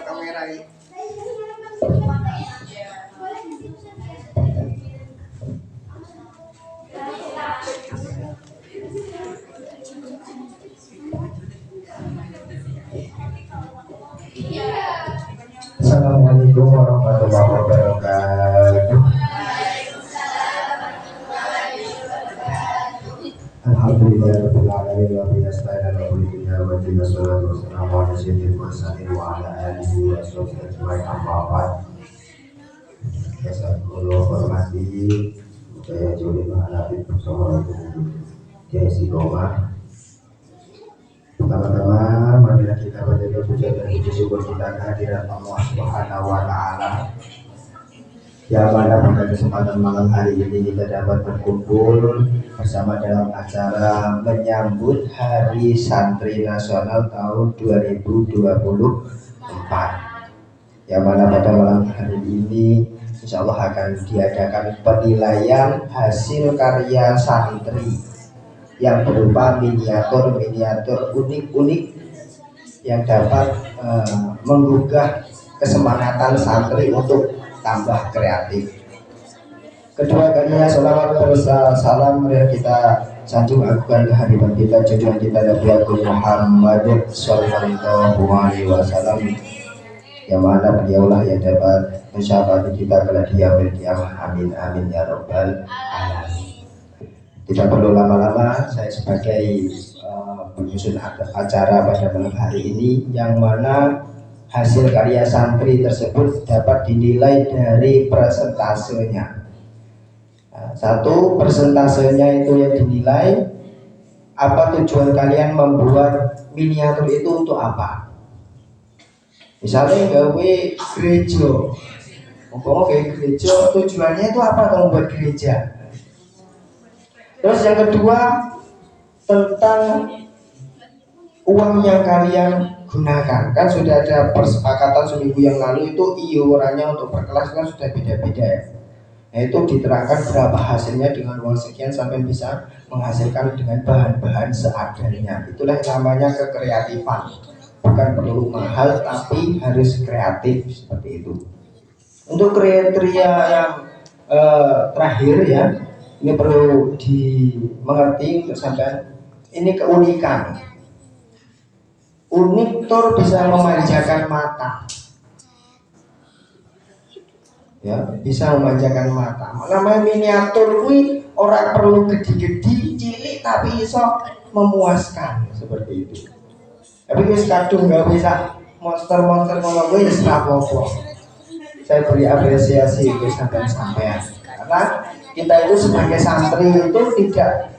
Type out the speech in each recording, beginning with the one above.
kamera ini. Assalamualaikum warahmatullahi wabarakatuh. Alhamdulillahirabbil alamin wa bihi nasta'inu ala kulli shay'in wa bihi wassalatu wassalamu ala sayyidil mursalin wa ala alihi wa sahbihi ajma'in amma ba'd. Ya Allah hormati saya Juli Mahalabib bersama Kiai Istiqomah. Pertama-tama marilah kita berdoa puja dan puji syukur kita kehadiran Allah Subhanahu wa taala. Yang mana pada kesempatan malam hari ini kita dapat berkumpul bersama dalam acara menyambut Hari Santri Nasional tahun 2024. Yang mana pada malam hari ini insya Allah akan diadakan penilaian hasil karya santri yang berupa miniatur unik-unik yang dapat menggugah kesemangatan santri untuk tambah kreatif. Kedua kalinya sholawat salam kita sanjung agungan kehadiran kita junjungan kita Nabi Agung Muhammad sallallahu alaihi wasallam, yang mana beliaulah yang dapat mensyafaati kita kelak di yaumil qiyamah. Amin amin ya rabbal alamin. Tidak perlu lama-lama, saya sebagai penyusun acara pada malam hari ini, yang mana hasil karya santri tersebut dapat dinilai dari persentasenya. Satu, persentasenya itu yang dinilai, apa tujuan kalian membuat miniatur itu untuk apa? Misalnya gawe gereja, tujuannya itu apa kalau membuat gereja? Terus yang kedua, tentang uang yang kalian gunakan. Kan sudah ada persepakatan seminggu yang lalu itu iurannya untuk per kelas kan sudah beda-beda ya. Nah, itu diterangkan berapa hasilnya dengan uang sekian sampai bisa menghasilkan dengan bahan-bahan seadanya. Itulah namanya kekreatifan. Bukan perlu mahal tapi harus kreatif seperti itu. Untuk kriteria yang terakhir ya, ini perlu dimengerti untuk sampai ini keunikan. Unik tur bisa memanjakan mata. Ya, bisa memanjakan mata. Namanya miniatur kuwi orang perlu gede-gede, cilik tapi iso memuaskan seperti itu. Tapi wis kadung enggak bisa monster-monster ngono kuwi wis apa-apa. Saya beri apresiasi itu sampean. Karena kita itu sebagai santri itu tidak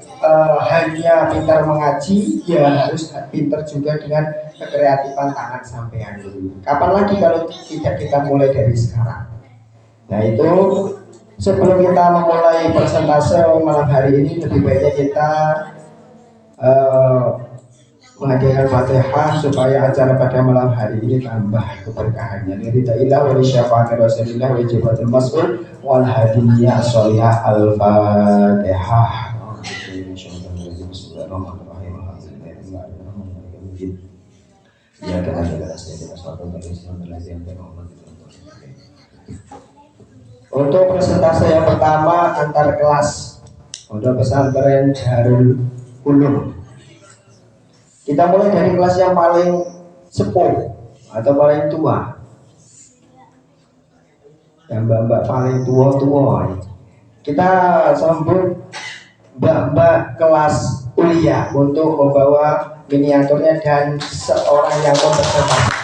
hanya pintar mengaji, ya harus pintar juga dengan kekreatifan tangan sampean dulu. Kapan lagi kalau tidak kita mulai dari sekarang? Nah itu sebelum kita memulai persentase malam hari ini, lebih baiknya kita menghadirkan Fatihah supaya acara pada malam hari ini tambah keberkahannya. Lillahi wa li syafaati Rasulillah wa jibatul mas'ul wal hadiyah sholihah al-Fatihah. Ya kita jaga untuk presentase yang pertama antar kelas untuk pesantren Darul Ulum. Kita mulai dari kelas yang paling sepuh atau paling tua. Yang mbak-mbak paling tua. Kita sambut mbak-mbak kelas kuliah untuk membawa miniaturnya dan seorang yang mempresentasikan.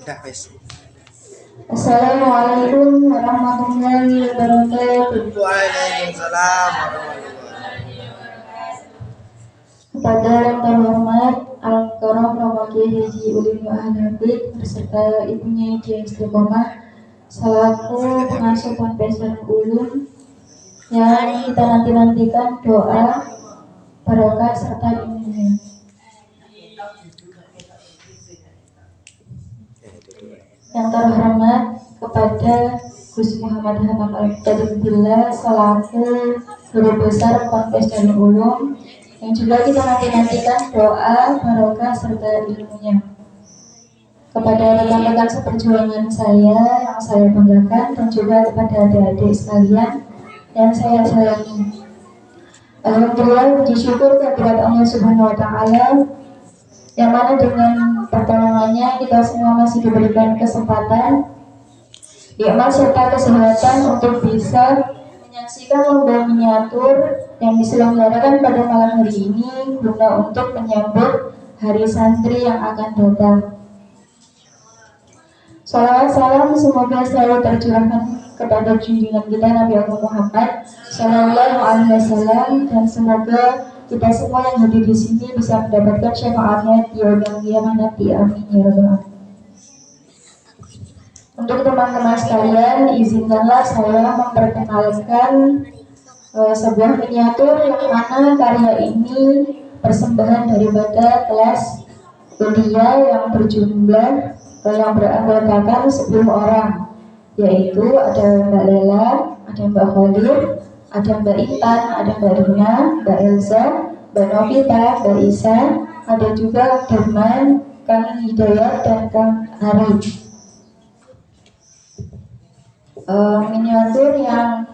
Udah wes. Assalamualaikum warahmatullahi wabarakatuh. Waalaikumsalam warahmatullahi Kepada yang terhormat Al-Karam Romoki Haji Ulil Ahnabi beserta ibunya Haji Istiqomah selaku pengasuh Ponpes Darul Ulum yang kita nantikan doa barokah serta ilmunya. Yang terhormat kepada Gus Muhammad Hamam Al-Qadimbillah selaku Guru Besar Ponpes Darul Ulum yang juga kita nantikan doa barokah serta ilmunya. Kepada rekan-rekan seperjuangan saya yang saya banggakan dan juga kepada adik-adik sekalian yang saya sayangi. Alhamdulillah, puji syukur kehadirat Allah Subhanahu wa Ta'ala yang mana dengan pertolongannya kita semua masih diberikan kesempatan, nikmat serta kesehatan untuk bisa menyaksikan lomba miniatur yang diselenggarakan pada malam hari ini guna untuk menyambut Hari Santri yang akan datang. Salawat salam semoga selalu tercurahkan kepada junjungan kita Nabi Allah Muhammad Sallallahu Alaihi Wasallam, dan semoga kita semua yang hadir di sini bisa mendapatkan syafaatnya di yaumil qiyamah nanti. Amin ya rabbal alamin. Untuk teman-teman sekalian, izinkanlah saya memperkenalkan sebuah miniatur yang mana karya ini persembahan daripada kelas kuliah yang berjumlah yang beranggotakan 10 orang, yaitu ada Mbak Lela, ada Mbak Khalid, ada Mbak Intan, ada Mbak Rina, Mbak Elza, Mbak Novita, Mbak Isa, ada juga Derman, Kang Hidayat, dan Kang Ari. Miniatur yang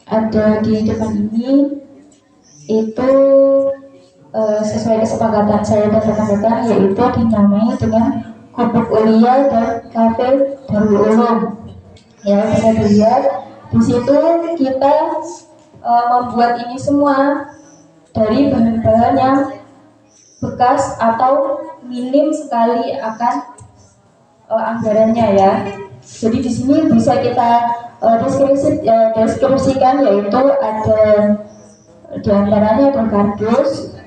ada di depan ini itu sesuai kesepakatan saya dan rekan-rekan, yaitu dinamai dengan Gubuk Ulia dan Cafe Darul Ulum. Ya, bisa dilihat di situ kita membuat ini semua dari bahan-bahan yang bekas atau minim sekali akan anggarannya ya. Jadi di sini bisa kita deskripsikan, yaitu ada diantaranya ada kardus,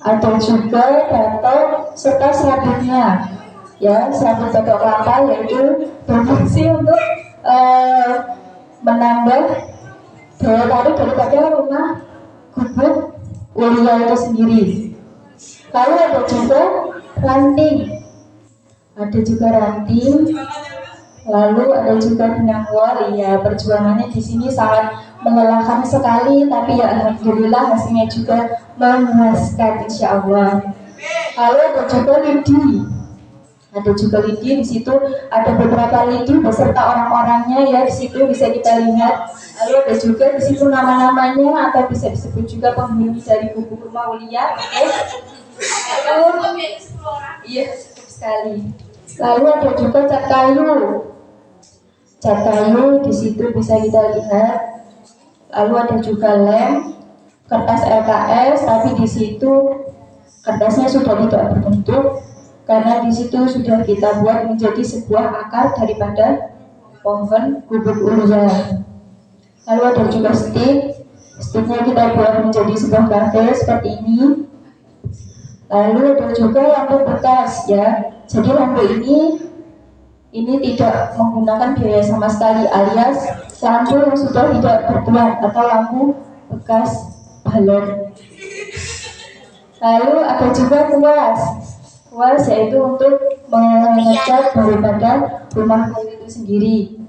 ada juga batok serta serabutnya, ya serabut batok kelapa, yaitu berfungsi untuk menambah daya tarik daripada rumah Gubuk Ulia itu sendiri. Lalu ada juga ranting, lalu ada juga benang wol. Ya, perjuangannya di sini sangat melelahkan sekali, tapi ya alhamdulillah hasilnya juga memuaskan insya Allah. Lalu ada juga lidi, di situ ada beberapa lidi beserta orang-orangnya ya, di situ bisa kita lihat. Lalu ada juga di situ nama-namanya atau bisa disebut juga penghuni dari buku rumah Ulia. Iya, cukup sekali. Lalu ada juga cat kayu di situ bisa kita lihat. Lalu ada juga lem, kertas LKS, tapi di situ kertasnya sudah tidak berbentuk karena di situ sudah kita buat menjadi sebuah akar daripada pohon Gubuk Ulia. Lalu ada juga sticknya kita buat menjadi sebuah kafe seperti ini. Lalu ada juga lampu bekas ya. Jadi lampu ini tidak menggunakan biaya sama sekali, alias lampu yang sudah tidak bertuan atau lampu bekas balon. Lalu ada juga kuas yaitu untuk mengecat daripada rumah itu sendiri.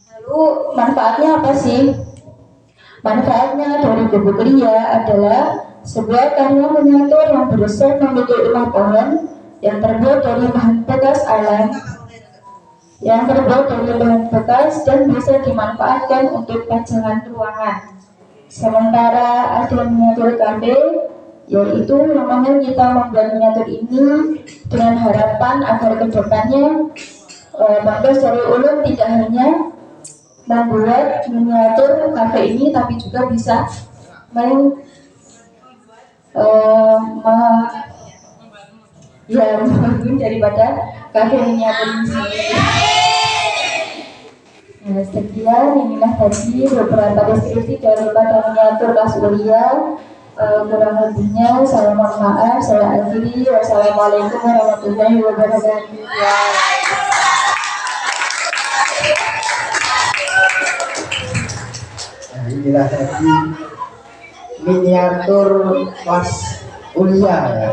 Lalu manfaatnya apa sih? Manfaatnya dari Gubuk Ulia adalah sebuah karya miniatur yang berusaha membentuk rumah pohon yang terbuat dari bahan bekas alam, dan bisa dimanfaatkan untuk pajangan ruangan. Sementara ada miniatur kafe, yaitu namanya kita membuat miniatur ini dengan harapan agar kedepannya Ponpes Darul Ulum tidak hanya membuat miniatur kafe ini, tapi juga bisa membangun daripada kafe miniatur ini sendiri. Sekian, inilah tadi beberapa deskripsi dari miniatur kelas kuliah. Kurang lebihnya saya mohon maaf, saya akhiri. Wassalamualaikum warahmatullahi wabarakatuh. Nah, inilah tadi miniatur kelas kuliah ya.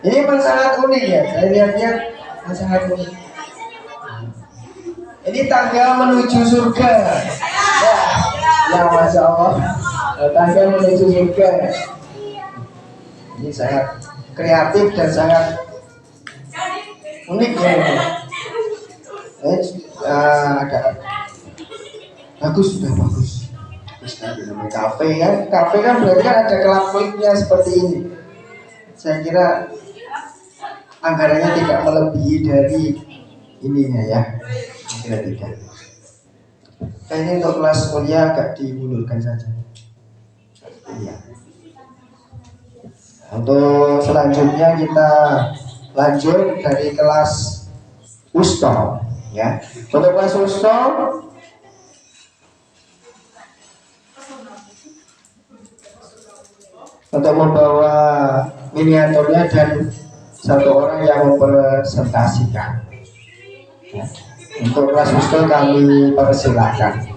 Ini memang sangat unik ya, saya lihat-lihat sangat unik. Ini tangga menuju surga. Ya, masya Allah, tangga menuju surga. Ini sangat kreatif dan sangat unik ya. Ada bagus, sudah bagus. Kafe kan berarti kan ada kelap-kelipnya seperti ini. Saya kira anggarannya tidak melebihi dari ininya ya. Kira tidak. Kayaknya untuk kelas kuliah agak dimundurkan saja. Iya. Untuk selanjutnya kita lanjut dari kelas Usto ya. Untuk kelas Usto untuk membawa miniaturnya dan satu orang yang mempresentasikan ya. Untuk kelas Usto kami persilakan.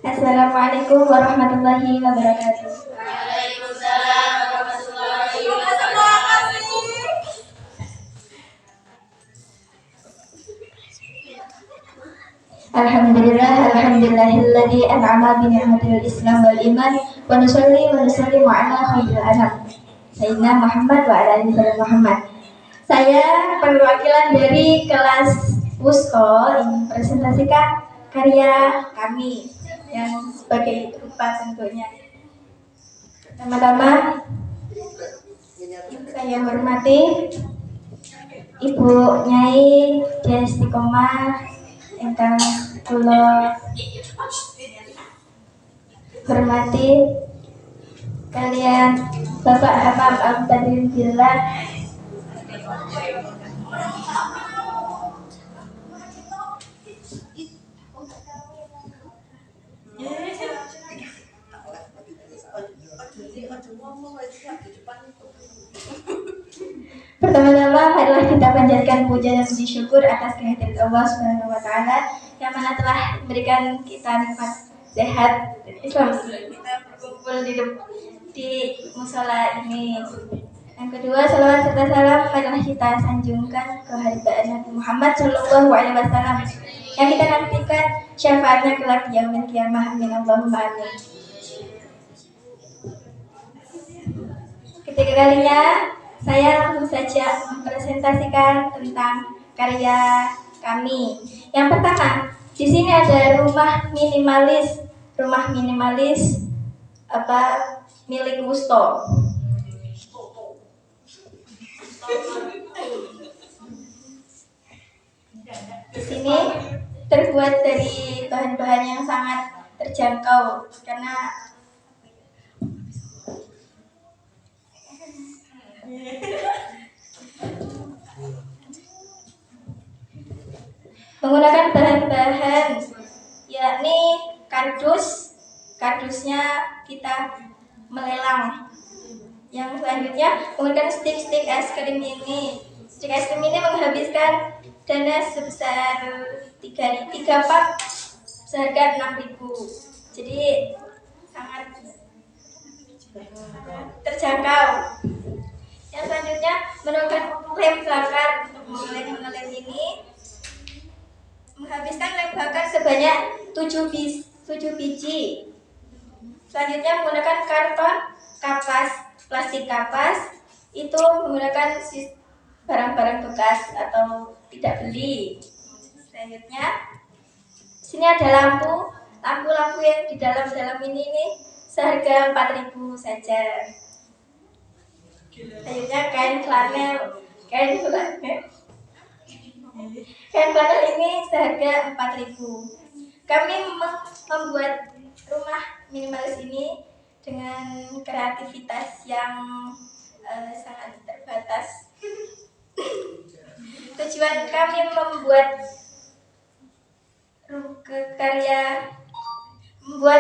Assalamualaikum warahmatullahi wabarakatuh. Waalaikumsalam warahmatullahi wabarakatuh. Alhamdulillahilladzi an'ama bi ni'matil Islam wal iman wa nusalli wa nusallimu ala khairil anam Sayyidina Muhammad wa ala alihi Muhammad. Saya perwakilan dari kelas Wusko ingin presentasikan karya kami yang sebagai rupa bentuknya. Pertama-tama saya hormati Ibu Nyai Destikomah ingkang kula hormati kalian Bapak Habab Abdul Billah Pertama-tama marilah kita panjatkan puja dan puji syukur atas kehadirat Allah Subhanahu wa taala yang mana telah memberikan kita nikmat sehat dan Islam kita berkumpul di musola ini. Yang kedua, salawat serta salam marilah kita sanjungkan kehadirat Nabi Muhammad Shallallahu Alaihi Wasallam yang kita nantikan syafaatnya kelak di yaumil qiyamah. Amin Allahumma amin. Ketiga kalinya saya langsung saja mempresentasikan tentang karya kami. Yang pertama, di sini ada rumah minimalis milik Wusto. Di sini terbuat dari bahan-bahan yang sangat terjangkau karena menggunakan bahan-bahan yakni kardusnya kita melelang. Yang selanjutnya menggunakan stik es krim ini. Stik es krim ini menghabiskan dana sebesar 3 pak seharga 6.000. Jadi sangat terjangkau. Yang selanjutnya menggunakan lem bakar untuk mengelem ini menghabiskan lem bakar sebanyak 7 7 biji. Selanjutnya menggunakan karton kapas, plastik kapas itu menggunakan barang-barang bekas atau tidak beli. Selanjutnya sini ada lampu yang di dalam ini nih seharga 4.000 saja. Selanjutnya kain flanel ini seharga 4.000. Kami membuat rumah minimalis ini dengan kreativitas yang sangat terbatas. Tujuan kami membuat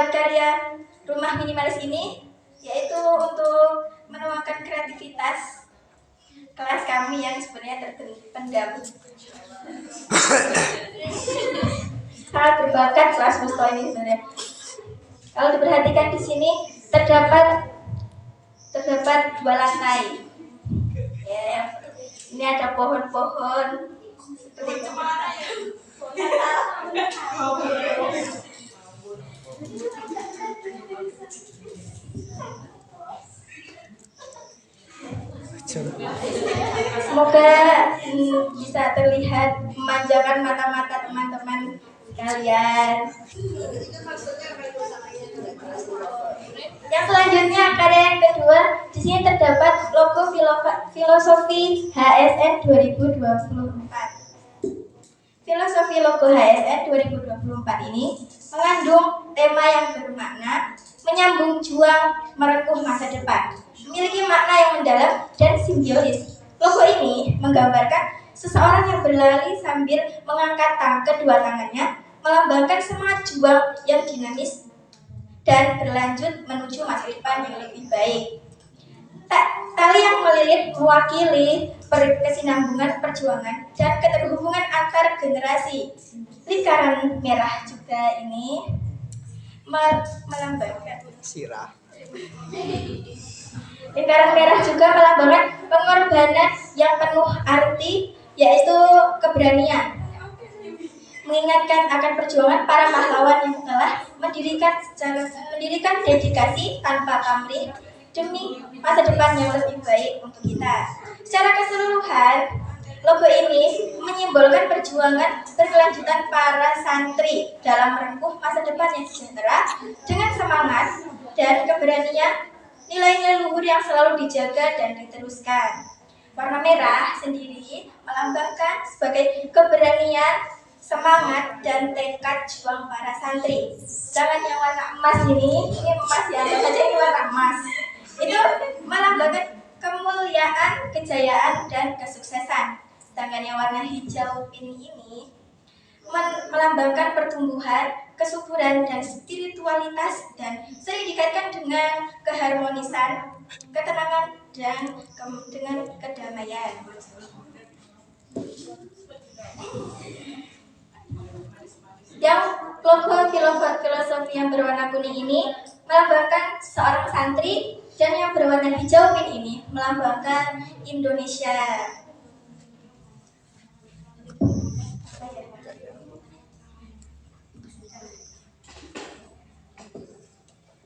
karya rumah minimalis ini yaitu untuk menuangkan kreativitas kelas kami yang sebenarnya terpendam. Sangat berbakat kelas Musto ini sebenarnya. Kalau diperhatikan di sini terdapat 2 lantai. Ya, ini ada pohon-pohon seperti semoga bisa terlihat memanjakan mata-mata teman-teman sekalian. Yang selanjutnya karya yang kedua, di sini terdapat logo filosofi HSN 2024. Filosofi logo HSN 2024 ini mengandung tema yang bermakna menyambung juang merengkuh masa depan, memiliki makna yang mendalam dan simbiolis. Logo ini menggambarkan seseorang yang berlari sambil mengangkat kedua tangannya, melambangkan semangat juang yang dinamis dan berlanjut menuju masa depan yang lebih baik. Tali yang melilit mewakili kesinambungan perjuangan dan keterhubungan antar generasi. Lingkaran merah juga ini melambangkan Lingkaran merah juga melambangkan pengorbanan yang penuh arti, yaitu keberanian. Mengingatkan akan perjuangan para pahlawan yang telah mendirikan dedikasi tanpa pamrih demi masa depan yang lebih baik untuk kita. Secara keseluruhan, logo ini menyimbolkan perjuangan berkelanjutan para santri dalam merengkuh masa depan yang sejahtera dengan semangat dan keberanian, nilai-nilai luhur yang selalu dijaga dan diteruskan. Warna merah sendiri melambangkan sebagai keberanian, semangat, dan tekad juang para santri. Sedangkan yang warna emas ini emas ya, anggap saja ini warna emas. Itu melambangkan kemuliaan, kejayaan, dan kesuksesan. Sedangkan yang warna hijau pink ini melambangkan pertumbuhan, kesuburan, dan spiritualitas, dan sering dikaitkan dengan keharmonisan, ketenangan, dan dengan kedamaian. Yang logo filosofi yang berwarna kuning ini melambangkan seorang santri, dan yang berwarna hijau pink ini melambangkan Indonesia.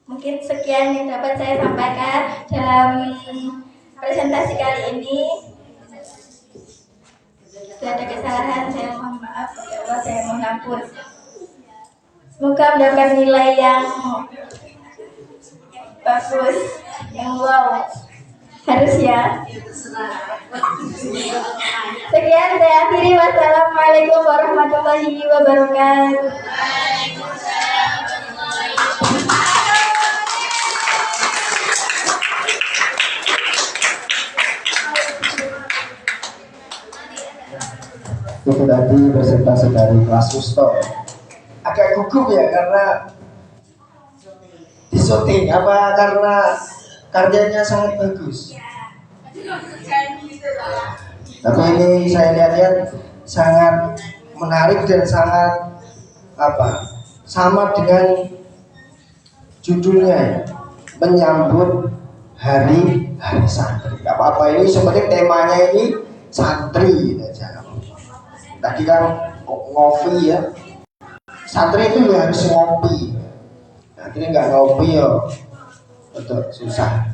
Mungkin sekian yang dapat saya sampaikan dalam presentasi kali ini. Jika ada kesalahan, saya mohon maaf. Ya Allah, saya mohon ampun. Semoga mendapat nilai yang bagus, yang wow. Harus ya. Sekian saya akhiri. Wassalamualaikum warahmatullahi wabarakatuh. Itu tadi presentasi dari kelas Musto. Agak gugup ya karena disyuting apa karena karyanya sangat bagus. Tapi ini saya lihat sangat menarik dan sangat sama dengan judulnya, menyambut hari santri. Gak apa-apa, ini sebenarnya temanya ini santri aja. Tadi kan ngopi ya, santri itu ya harus ngopi. Nah, akhirnya nggak ngopi ya betul susah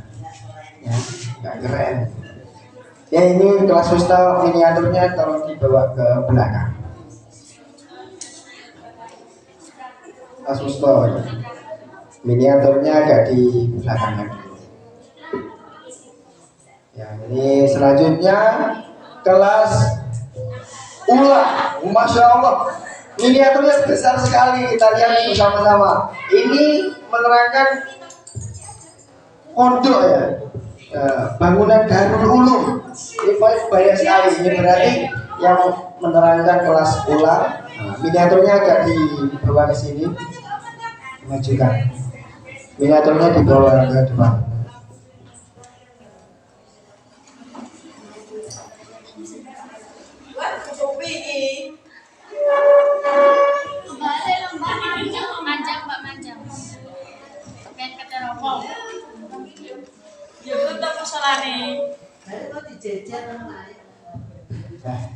ya, nggak keren ya. Ini kelas swasta miniaturnya tolong dibawa ke belakang. Kelas swasta ya. Miniaturnya agak di belakangnya dulu ya. Ini selanjutnya kelas ulang. Masya Allah, miniaturnya besar sekali, kita lihat bersama-sama. Ini menerangkan pondok ya, bangunan Darul Ulum. Ini banyak sekali. Ini berarti yang menerangkan kelas ulang. Nah, miniaturnya agak dibawa ke sini, dimajukan. Miniaturnya dibawa ke depan.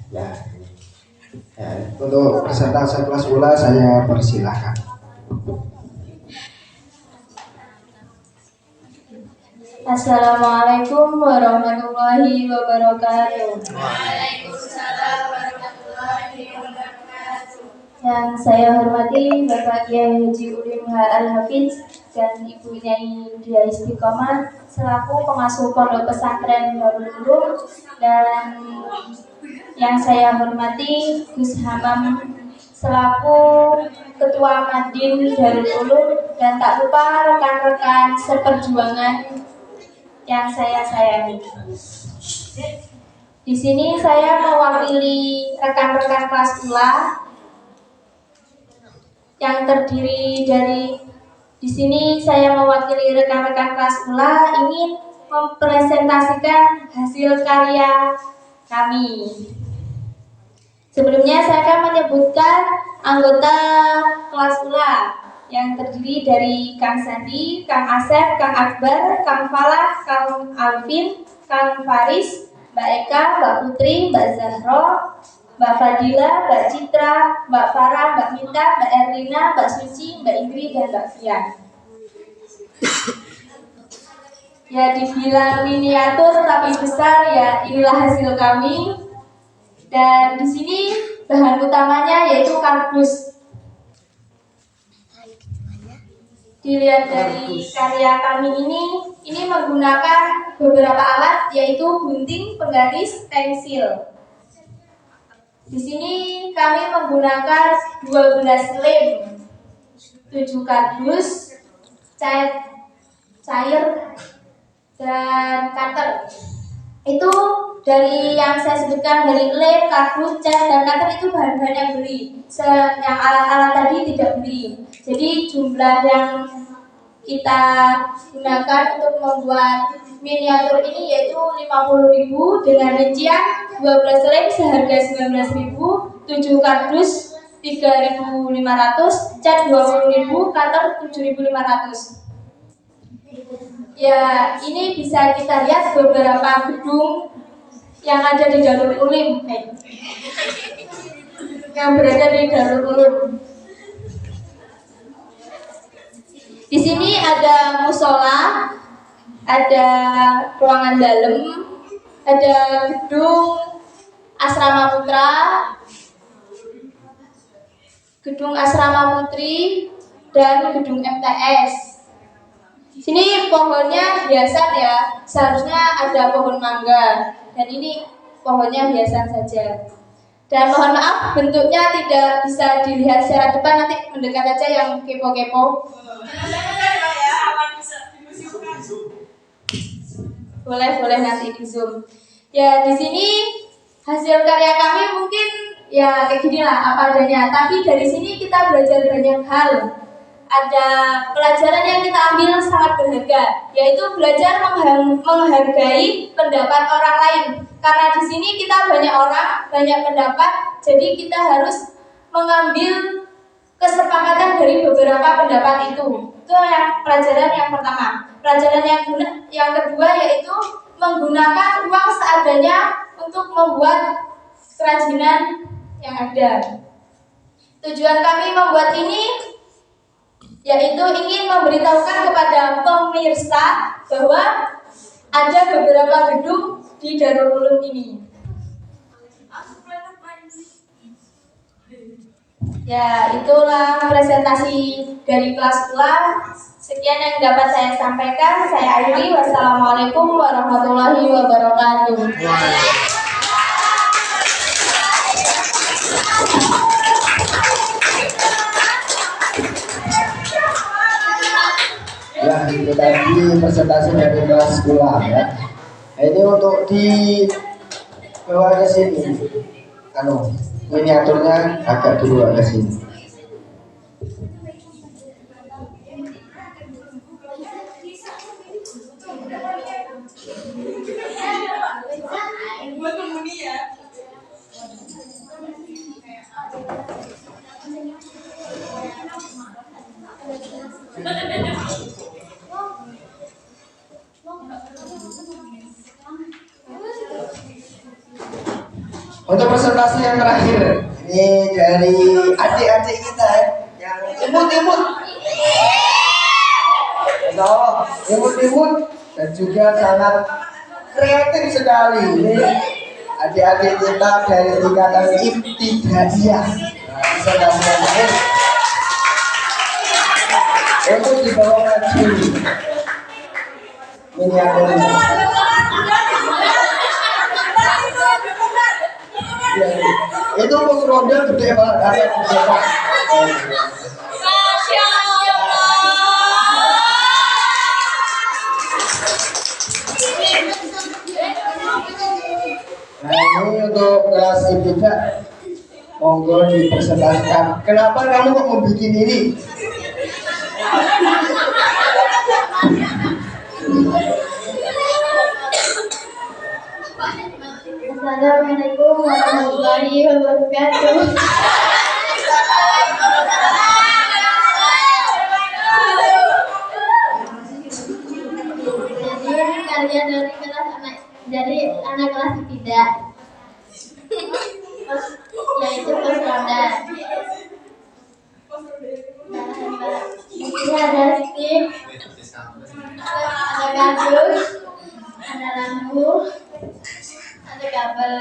Ya. Untuk presentasi kelas ula saya persilahkan. Assalamualaikum warahmatullahi wabarakatuh. Waalaikumsalam warahmatullahi wabarakatuh. Yang saya hormati Bapak Kiai Haji Ulim Al-Hafiz dan Ibu Nyai Dia Istiqomah selaku pengasuh pondok pesantren Darul Ulum, dan yang saya hormati Gus Hamam selaku Ketua Madin Darul Ulum, dan tak lupa rekan-rekan seperjuangan yang saya sayangi. Di sini saya mewakili rekan-rekan kelas ula yang terdiri dari, di sini saya mewakili rekan-rekan kelas ula ingin mempresentasikan hasil karya kami. Sebelumnya saya akan menyebutkan anggota kelas ula yang terdiri dari Kang Sandi, Kang Asep, Kang Akbar, Kang Falah, Kang Alvin, Kang Faris, Mbak Eka, Mbak Putri, Mbak Zahro, Mbak Fadila, Mbak Citra, Mbak Farah, Mbak Minta, Mbak Erlina, Mbak Suci, Mbak Indri, dan Mbak Fian. Ya, dibilang miniatur tapi besar, ya inilah hasil kami. Dan di sini bahan utamanya yaitu kardus. Dilihat dari karya kami ini menggunakan beberapa alat yaitu gunting, penggaris, pensil. Di sini kami menggunakan 12 lem, 7 kardus, cat cair, dan cutter. Itu dari yang saya sebutkan, dari lem, kardus, cat, dan cutter itu bahan-bahan yang beli. Yang alat-alat tadi tidak beli. Jadi jumlah yang kita gunakan untuk membuat miniatur ini yaitu 50.000 dengan rincian 12 lem seharga 19.000, 7 kardus 3.500, cat 20.000, cutter 7.500. Ya, ini bisa kita lihat beberapa gedung yang ada di Darul Ulum, yang berada di Darul Ulum. Di sini ada musola, ada ruangan dalam, ada gedung asrama putra, gedung asrama putri, dan gedung MTS. Sini pohonnya hiasan ya, seharusnya ada pohon mangga, dan ini pohonnya hiasan saja. Dan mohon maaf, bentuknya tidak bisa dilihat secara depan, nanti mendekat aja yang kepo-kepo. Boleh nanti di zoom. Ya, di sini hasil karya kami mungkin ya kayak gini lah apa adanya. Tapi dari sini kita belajar banyak hal. Ada pelajaran yang kita ambil sangat berharga, yaitu belajar menghargai pendapat orang lain. Karena di sini kita banyak orang, banyak pendapat, jadi kita harus mengambil kesepakatan dari beberapa pendapat itu. Itu yang pelajaran yang pertama. Pelajaran yang kedua yaitu menggunakan uang seadanya untuk membuat kerajinan yang ada. Tujuan kami membuat ini yaitu ingin memberitahukan kepada pemirsa bahwa ada beberapa gedung di Darul Ulum ini. Ya, itulah presentasi dari kelas pula. Sekian yang dapat saya sampaikan. Saya akhiri. Wassalamualaikum warahmatullahi wabarakatuh. Ya, itu tadi presentasi dari kelas sekolah ya. Nah, ini untuk di bawah ke sini. Miniaturnya agak dulu ke sini. Untuk presentasi yang terakhir, ini dari adik-adik kita yang imut-imut, imut-imut dan juga sangat kreatif sekali. Ini adik-adik kita dari tingkatan ibtidaiyah. Presentasi yang terakhir untuk dibawa maju miniaturnya. Itu pos ronde gede banget ada di depan. Masya Allah. Nah, ini untuk kelas ibtidak, monggo dipresentasikan. Kenapa kamu kok membuat ini? Assalamualaikum warahmatullahi wabarakatuh. Jadi karya dari anak kelas 3, yaitu pos ronda. Ini ada stick, ada kardus, ada lampu, ada kabel.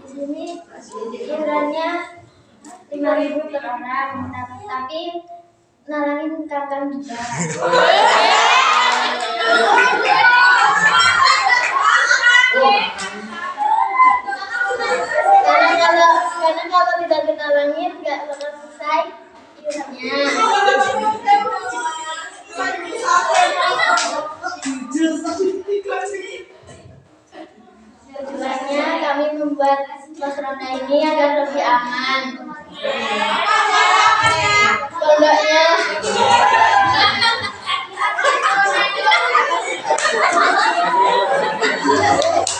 Di sini iurannya 5.000 per orang, tapi nalangin kakak juga. Karena kalau tidak ditalangin nggak bakal selesai iurannya. Tujuannya kami membuat pos ronda ini agar lebih aman. Pondoknya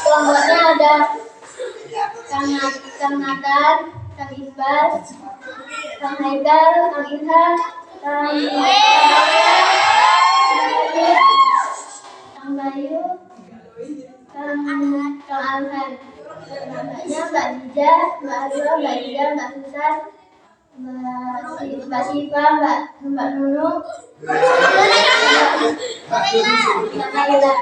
kelompoknya ada Kang Nathan, Kang Iqbal, Kang Haikal, Kang Ilham, Kang Bayu, Kang Alhan. Namanya Mbak Dija, Mbak Arwa, Mbak Ida, Mbak Susan, Mbak Siva, Mbak Nunu, Mbak Naila.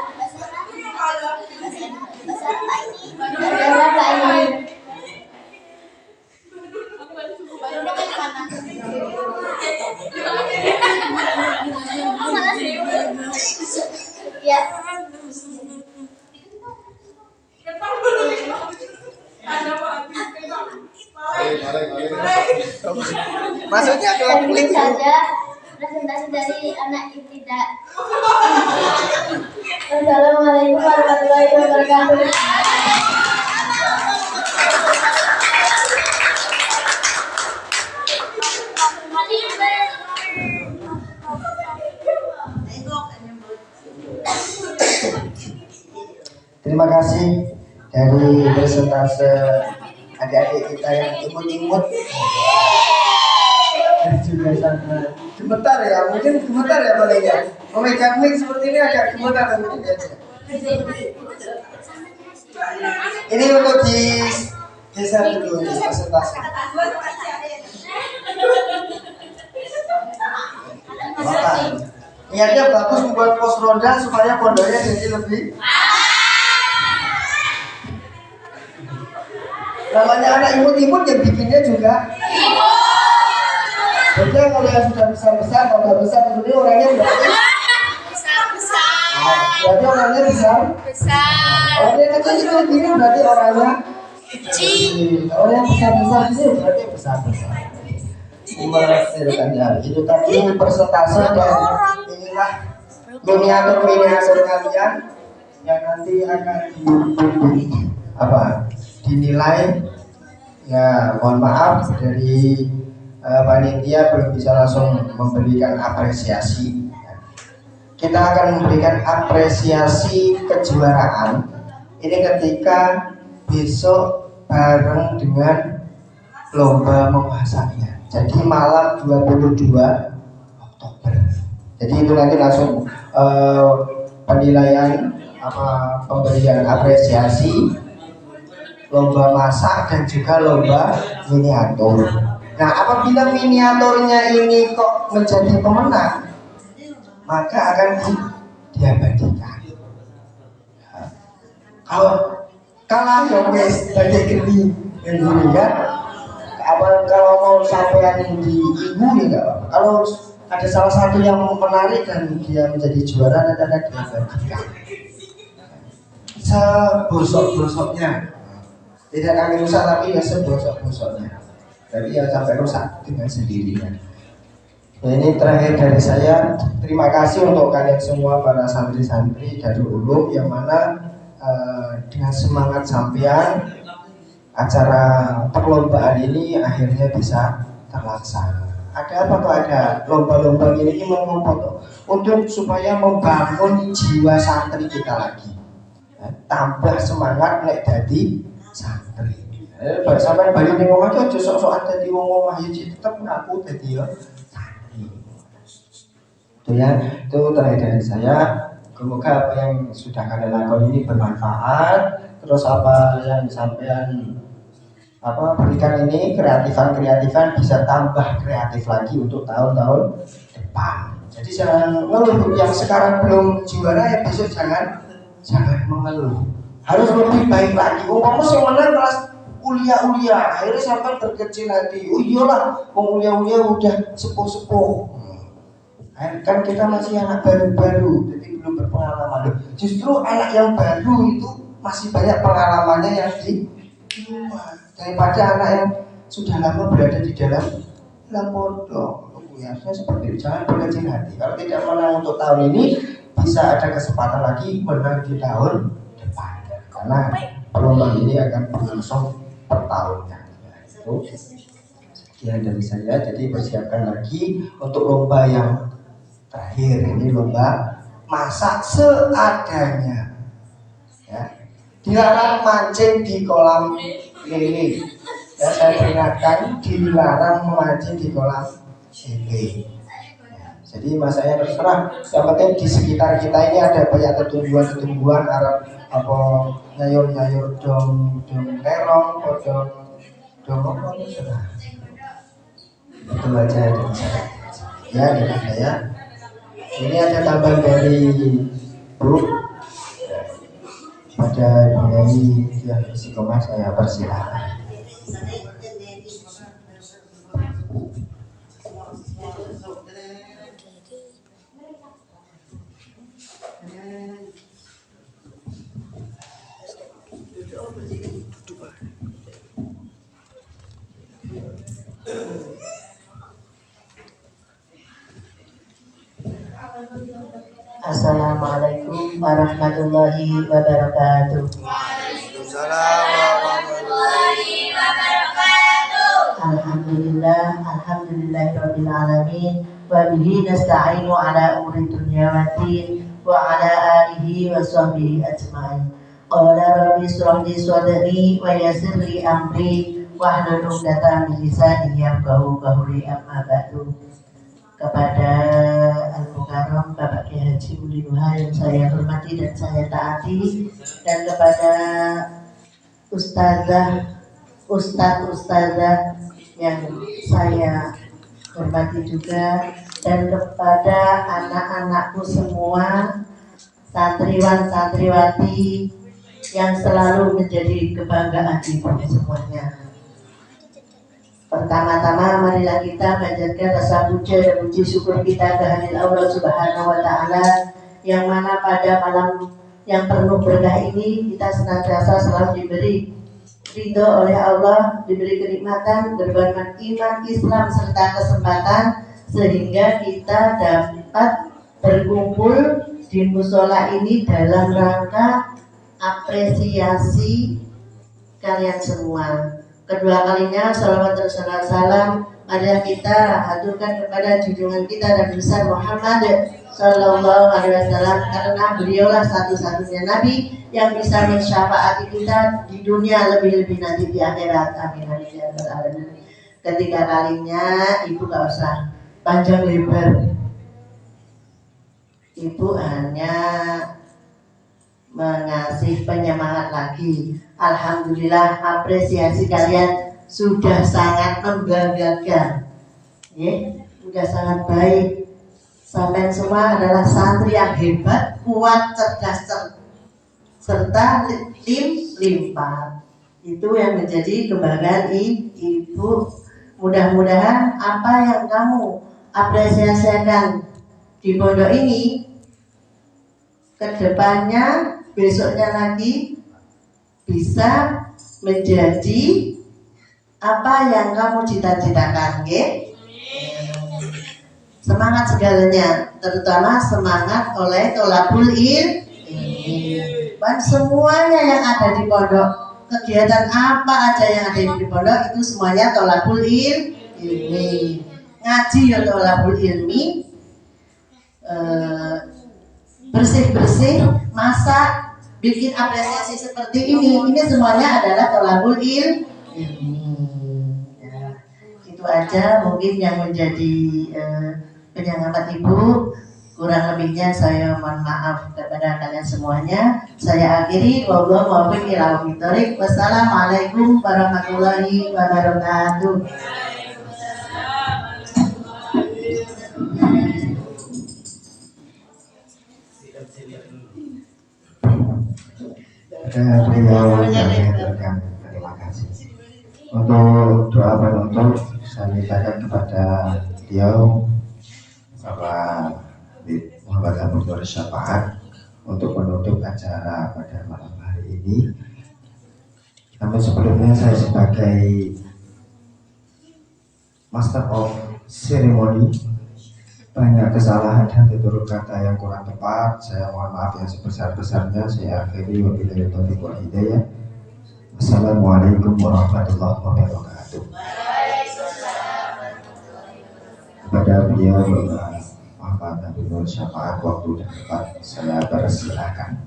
Ya. Maksudnya adalah Ini saja presentasi dari anak ibtidak. Wassalamualaikum warahmatullahi wabarakatuh. Terima kasih dari presentase adik-adik kita yang imut-imut dan juga sangat gemetar ya, mungkin gemetar ya paling ya. Memegang mic seperti ini agak gemetar mungkin ya. Ini untuk geser dulu nih presentasi. Niatnya bagus membuat pos ronda supaya pondoknya jadi lebih. Namanya anak imut-imut yang bikinnya juga. Betul, kalau yang sudah besar-besar, kalau besar seperti orangnya berarti berarti orangnya besar. Orang yang kecil itu begini berarti orangnya kecil. Orang yang besar-besar ini berarti besar-besar. Itu tadi persentase dan inilah miniatur kalian yang nanti akan dinilai. Ya mohon maaf dari panitia belum bisa langsung memberikan apresiasi. Kita akan memberikan apresiasi kejuaraan ini ketika besok bareng dengan lomba memasaknya. Jadi malam 22 Oktober. Jadi itu nanti langsung penilaian pemberian apresiasi lomba masak dan juga lomba miniatur. Nah, apabila miniaturnya ini kok menjadi pemenang, maka akan diabadikan. Kalau kalah ya wes dari geni, kan? Kalau mau sampean di ibu ya nggak apa-apa. Kalau ada salah satu yang menarik dan dia menjadi juara, nanti akan diabadikan. Sebosok-bosoknya, tidak kami rusak tapi ya sebosok-bosoknya. Jadi ya sampai rusak dengan sendirinya. Nah, ini terakhir dari saya. Terima kasih untuk kalian semua para santri-santri dari Ulum yang mana dengan semangat sampean acara perlombaan ini akhirnya bisa terlaksana. Ada apa tuh? Ada lomba-lomba ini untuk supaya membangun jiwa santri kita lagi. Tambah semangat nek dadi santri. Sampai balik ning omah ki aja sok-sokan dadi wong omah ya tetep ngaku dadi ya santri. Itu ya, itu terakhir dari saya. Semoga apa yang sudah kalian lakukan ini bermanfaat. Terus apa yang sampean berikan ini kreatifan bisa tambah kreatif lagi untuk tahun-tahun depan. Jadi jangan ngeluh, yang sekarang belum juara ya besok jangan mengeluh. Harus lebih baik lagi. Umpama yang menang kelas ulia akhirnya sampai berkecil hati. Oh iyalah, ulia udah sepuh. Kan kita masih anak baru-baru, jadi belum berpengalaman. Justru anak yang baru itu masih banyak pengalamannya yang di luar daripada anak yang sudah lama berada di dalam pondok. Ya, saya seperti itu, jangan berkecil hati. Kalau tidak menang untuk tahun ini, bisa ada kesempatan lagi menang di tahun depan. Karena perlombaan ini akan berlangsung per tahunnya. Itu sekian dari saya. Jadi persiapkan lagi untuk lomba yang terakhir. Ini lomba masak seadanya. Ya. Dilarang mancing di kolam lele. Ya, saya peringatkan, dilarang memancing di kolam lele. Ya, jadi masanya terserah. Yang penting di sekitar kita ini ada banyak tumbuhan Arab nyayur dong terong, dong apa terserah. Itu aja dari saya. Ya, dari saya. Ini ada tambahan dari Bu pada mengenai yang istiqomah, saya persilakan. Assalamualaikum warahmatullahi wabarakatuh. Waalaikumsalam warahmatullahi wabarakatuh. Alhamdulillahirabbil alamin wa bihi nasta'inu ala umuri dunya waddin wa ala alihi wa sahbihi ajmain. Qala rabbi ishrah li sadri wa yassir li amri wahlul 'uqdatam min lisani yafqahu qawli. Amma ba'du. Kepada Al-Mukarram Bapak Kiai Haji Uli Nuha yang saya hormati dan saya taati, dan kepada ustazah yang saya hormati juga, dan kepada anak-anakku semua, santriwan-santriwati yang selalu menjadi kebanggaan ibu semuanya. Pertama-tama marilah kita panjatkan rasa puja dan puji syukur kita kehadirat Allah Subhanahu wa Ta'ala, yang mana pada malam yang penuh berkah ini kita senantiasa selalu diberi ridho oleh Allah, diberi kenikmatan, berbagai iman, Islam serta kesempatan, sehingga kita dapat berkumpul di musola ini dalam rangka apresiasi kalian semua. Kedua kalinya salawat dan salam marilah kita haturkan kepada junjungan kita Nabi besar Muhammad Sallallahu Alaihi Wasallam, karena beliaulah satu-satunya Nabi yang bisa mensyafaati kita di dunia, lebih-lebih nanti di akhirat. Amin amin ya rabbal alamin. Ketiga kalinya ibu gak usah panjang lebar, ibu hanya mengasih penyemangat lagi. Alhamdulillah, apresiasi kalian sudah sangat membanggakan, sudah sangat baik. Sampai semua adalah santri yang hebat, kuat, cerdas, serta limpah. Itu yang menjadi kebanggaan ibu. Mudah-mudahan apa yang kamu apresiasikan di pondok ini, kedepannya, besoknya lagi bisa menjadi apa yang kamu cita-citakan, Semangat segalanya, terutama semangat oleh tolabul ilmi. Dan semuanya yang ada di pondok, kegiatan apa aja yang ada di pondok itu semuanya tolabul ilmi. Ngaji ya tolabul ilmi, bersih-bersih, masak, bikin apresiasi seperti ini semuanya adalah tolabul ilmi. Ya, itu aja mungkin yang menjadi penyemangat ibu. Kurang lebihnya saya mohon maaf kepada kalian semuanya. Saya akhiri, wallahu muwaffiq ila aqwamit thoriq. Wassalamualaikum warahmatullahi wabarakatuh. Beliau menyampaikan terima kasih. Untuk doa penutup saya mintakan kepada beliau Bapak Muhammad Abu Nur Syafaat untuk menutup acara pada malam hari ini. Namun sebelumnya saya sebagai Master of Ceremony, banyak kesalahan dan tutur kata yang kurang tepat, saya mohon maaf yang sebesar-besarnya. Saya akhiri, wabillahi taufiq wal hidayah. Assalamualaikum warahmatullahi wabarakatuh. Kepada beliau Bapak Muhammad Abu Nur Syafaat, waktu dan tempat saya persilakan.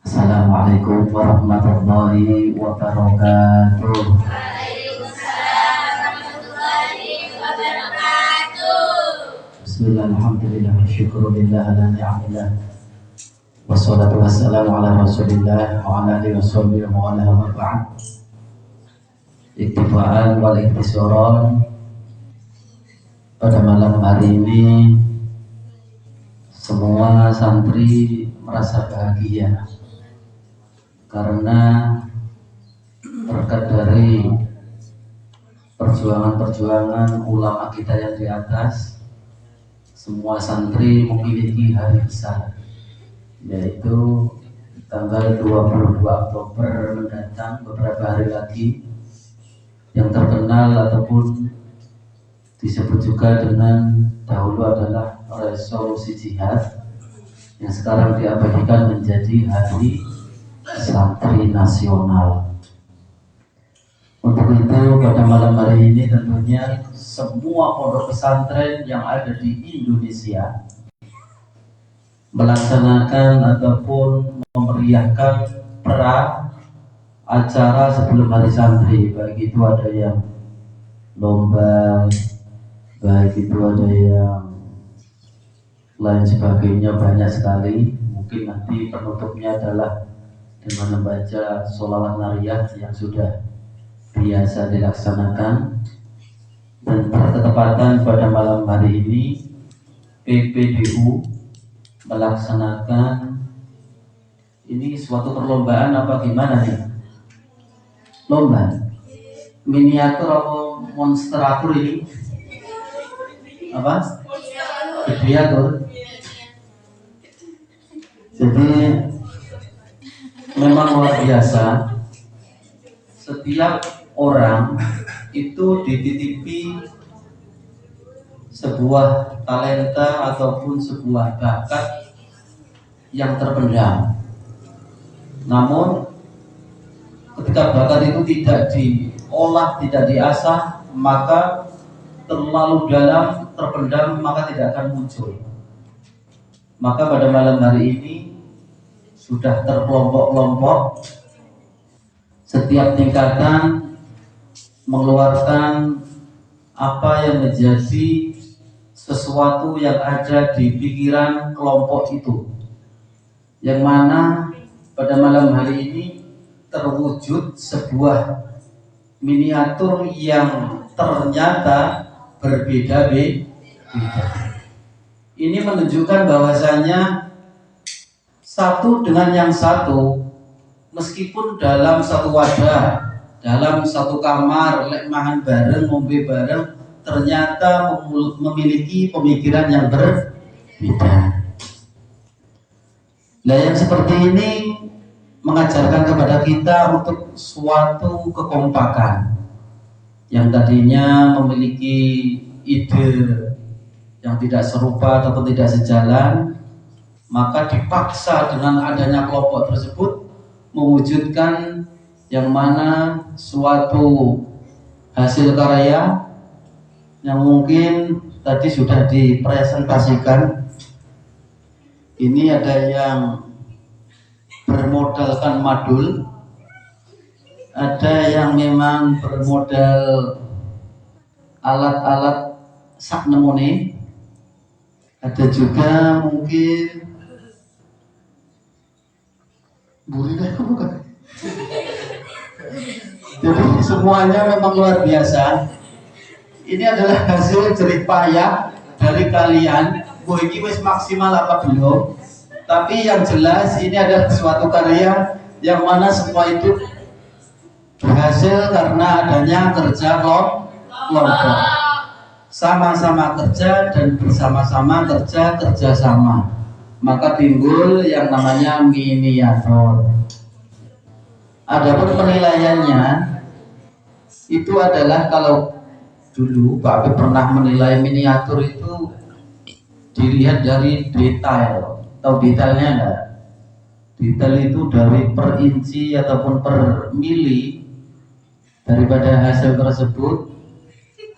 Assalamualaikum warahmatullahi wabarakatuh. Waalaikumsalam warahmatullahi wabarakatuh. Bismillah, alhamdulillah, syukurillah ala ni'amillah, wassalatu wassalamu ala rasulillah wa ala alihi washabihi wa ala wa ba'd. Iktifa'an wal iktisaran, pada malam hari ini semua santri merasa bahagia karena berkat dari perjuangan-perjuangan ulama kita yang di atas, semua santri memiliki hari besar. yaitu tanggal 22 Oktober mendatang, beberapa hari lagi, yang terkenal ataupun disebut juga dengan dahulu adalah resolusi jihad, yang sekarang diabadikan menjadi Hari Santri Nasional. Untuk itu pada malam hari ini tentunya semua pondok pesantren yang ada di Indonesia melaksanakan ataupun memeriahkan acara sebelum Hari Santri, baik itu ada yang lomba, baik itu ada yang lain sebagainya, banyak sekali. Mungkin nanti penutupnya adalah dengan membaca sholawat nariyah yang sudah biasa dilaksanakan. Dan bertepatan pada malam hari ini PPDU melaksanakan ini suatu perlombaan apa gimana nih? Lomba miniatur atau monsteratur ini? Apa? Miniatur. Jadi memang luar biasa. Setiap orang itu dititipi sebuah talenta ataupun sebuah bakat yang terpendam. Namun ketika bakat itu tidak diolah, tidak diasah, maka terlalu dalam, terpendam, maka tidak akan muncul. Maka pada malam hari ini sudah terkelompok-kelompok, setiap tingkatan mengeluarkan apa yang menjadi sesuatu yang ada di pikiran kelompok itu, yang mana pada malam hari ini terwujud sebuah miniatur yang ternyata berbeda-beda. Ini menunjukkan bahwasanya satu dengan yang satu, meskipun dalam satu wadah, dalam satu kamar, lek makan bareng, ngombe bareng, ternyata memiliki pemikiran yang berbeda. Nah, yang seperti ini mengajarkan kepada kita untuk suatu kekompakan. Yang tadinya memiliki ide yang tidak serupa ataupun tidak sejalan, maka dipaksa dengan adanya kelompok tersebut mewujudkan yang mana suatu hasil karya yang mungkin tadi sudah dipresentasikan. Ini ada yang bermodalkan madul, ada yang memang bermodal alat-alat saknemone, ada juga mungkin burina bukan. Jadi semuanya memang luar biasa. Ini adalah hasil jerih payah dari kalian. Ini wis maksimal apa belum? Tapi yang jelas ini adalah suatu karya yang mana semua itu berhasil karena adanya kerja kelompok. Sama-sama kerja dan bersama-sama kerjasama. Maka timbul yang namanya miniatur. Adapun penilaiannya itu adalah, kalau dulu Pak Habib pernah menilai miniatur itu dilihat dari detail. Tahu detailnya enggak? Detail itu dari per inci ataupun per mili daripada hasil tersebut,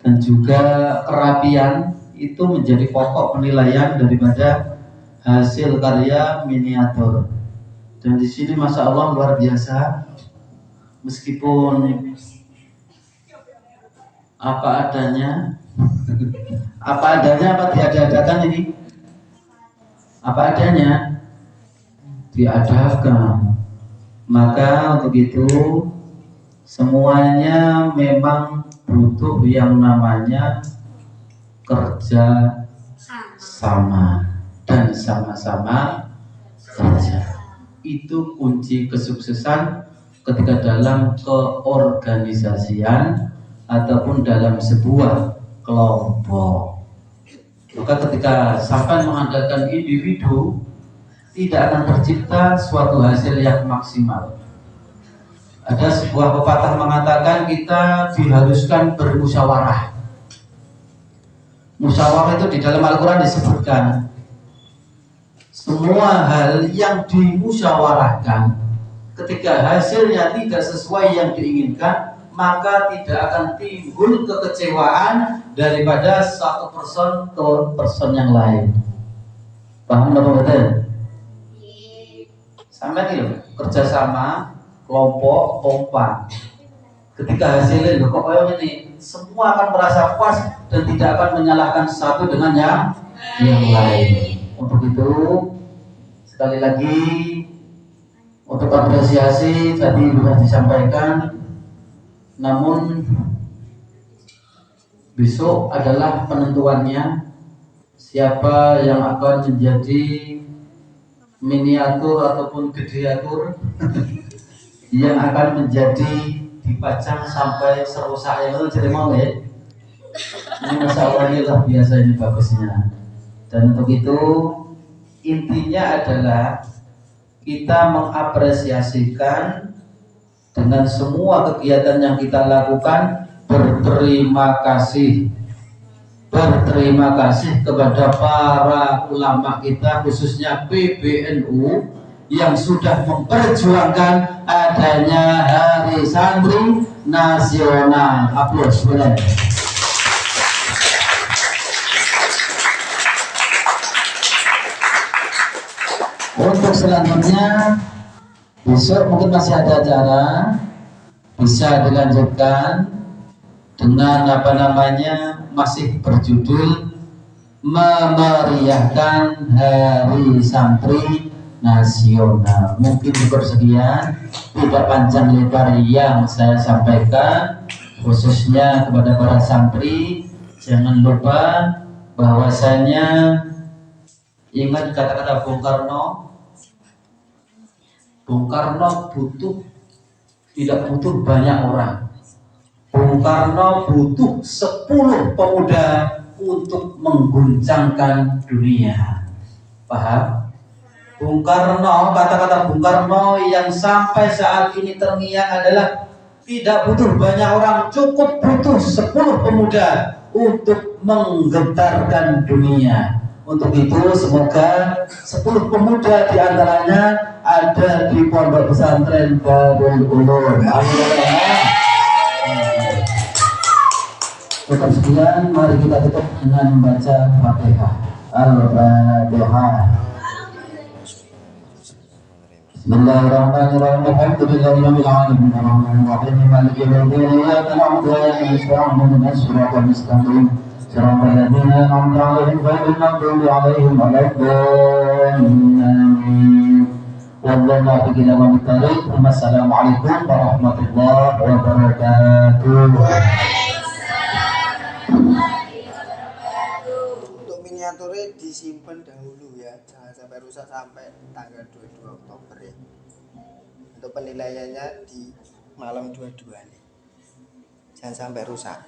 dan juga kerapian itu menjadi pokok penilaian daripada hasil karya miniatur. Dan di sini masya Allah luar biasa, meskipun apa adanya, apa diada-adakan ini? Apa adanya diadakan. Maka untuk itu semuanya memang butuh yang namanya kerja sama dan sama-sama kerja. Itu kunci kesuksesan ketika dalam keorganisasian ataupun dalam sebuah kelompok. Maka ketika sampai mengandalkan individu, tidak akan tercipta suatu hasil yang maksimal. Ada sebuah pepatah mengatakan kita diharuskan bermusyawarah. Musyawarah itu di dalam Al-Quran disebutkan semua hal yang dimusyawarahkan ketika hasilnya tidak sesuai yang diinginkan, maka tidak akan timbul kekecewaan daripada satu person ke person yang lain. Paham apa betul? Sampai nih kerjasama kelompok kompak. Ketika hasilnya kok kayak ini, semua akan merasa puas dan tidak akan menyalahkan satu dengan yang lain. Untuk itu sekali lagi untuk apresiasi tadi sudah disampaikan, namun besok adalah penentuannya siapa yang akan menjadi miniatur ataupun gedeatur yang akan menjadi dipajang sampai serusak yang itu jadi mau ya. Ini masya Allah ini luar biasa ini bagusnya. Dan untuk itu intinya adalah kita mengapresiasikan dengan semua kegiatan yang kita lakukan, berterima kasih kepada para ulama kita khususnya PBNU yang sudah memperjuangkan adanya Hari Santri Nasional. Aplaus boleh. Untuk selanjutnya besok mungkin masih ada acara, bisa dilanjutkan dengan masih berjudul memeriahkan Hari Santri Nasional. Mungkin cukup sekian, tidak panjang lebar yang saya sampaikan, khususnya kepada para santri. Jangan lupa bahwasanya ingat kata-kata Bung Karno. Bung Karno tidak butuh banyak orang. Bung Karno butuh 10 pemuda untuk mengguncangkan dunia. Paham? Bung Karno, kata-kata Bung Karno yang sampai saat ini terngiang adalah tidak butuh banyak orang, cukup butuh 10 pemuda untuk menggetarkan dunia. Untuk itu semoga 10 pemuda diantaranya ada di Pondok Pesantren Darul Ulum. Cukup sekian, mari kita tutup dengan membaca Fatihah. Al-Fatihah. Bismillahirrahmanirrahim. Alhamdulillahirabbil alamin. Arrahmanirrahim. Maliki yaumiddin. Iyyaka na'budu wa iyyaka nasta'in. Ihdinas siratal mustaqim. Siratal ladzina an'amta 'alaihim ghairil maghdubi 'alaihim waladdallin. Wallahu a'lam bishawab. Wassalamualaikum warahmatullahi wabarakatuh. Untuk miniaturnya disimpan dahulu ya, jangan sampai rusak sampai tanggal 22 Oktober ya. Untuk penilaiannya di malam 22 nih, jangan sampai rusak.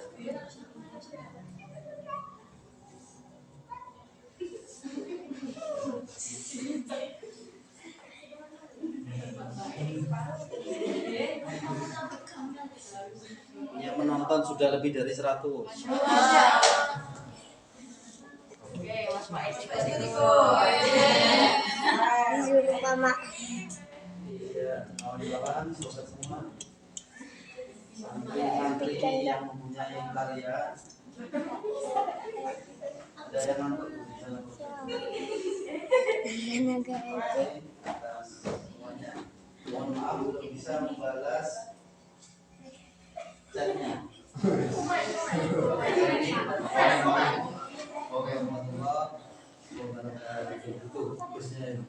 Yang menonton sudah lebih dari 100. Disuruh mama. Iya, kawan-kawan, sobat semua, santri-santri yang mempunyai karya, ada yang nonton di dalam semuanya. Mohon maaf belum bisa membalas chatnya. Oke, warahmatullahi wabarakatuh. Itu bagusnya.